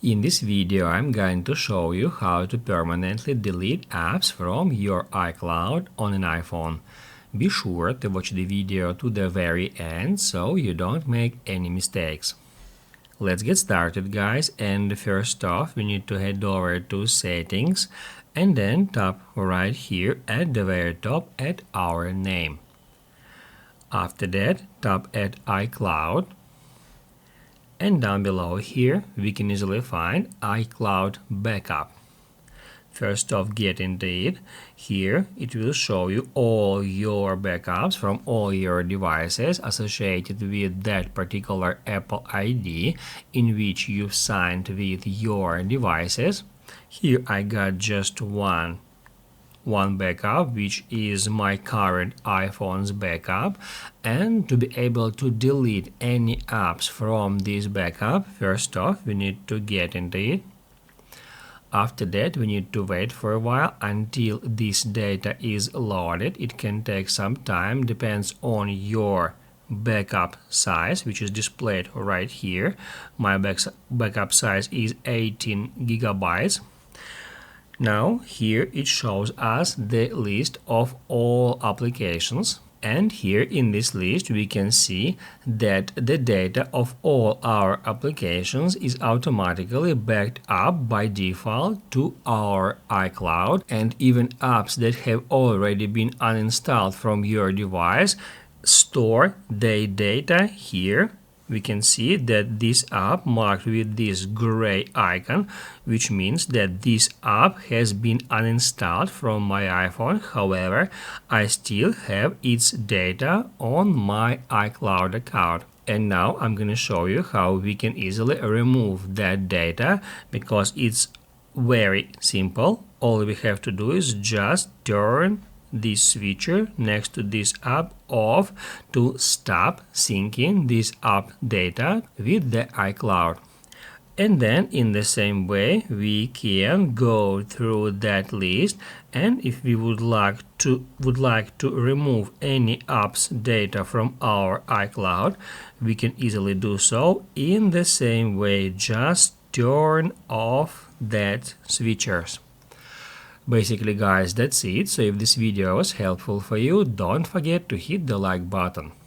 In this video, I'm going to show you how to permanently delete apps from your iCloud on an iPhone. Be sure to watch the video to the very end so you don't make any mistakes. Let's get started, guys, and first off we need to head over to Settings and then tap right here at the very top at our name. After that, tap at iCloud. And down below here, we can easily find iCloud Backup. First off, get into it. Here, it will show you all your backups from all your devices associated with that particular Apple ID in which you've signed with your devices. Here I got just one backup, which is my current iPhone's backup, and to be able to delete any apps from this backup, first off we need to get into it. After that, we need to wait for a while until this data is loaded. It can take some time, depends on your backup size, which is displayed right here. My backup size is 18 gigabytes. Now here it shows us the list of all applications, and here in this list we can see that the data of all our applications is automatically backed up by default to our iCloud, and even apps that have already been uninstalled from your device store their data here. We can see that this app marked with this gray icon, which means that this app has been uninstalled from my iPhone. However, I still have its data on my iCloud account. And now I'm going to show you how we can easily remove that data, because it's very simple. All we have to do is just turn this switcher next to this app off to stop syncing this app data with the iCloud. And then in the same way we can go through that list, and if we would like to remove any app's data from our iCloud, we can easily do so in the same way. Just turn off that switchers. Basically, guys, that's it. So if this video was helpful for you, don't forget to hit the like button.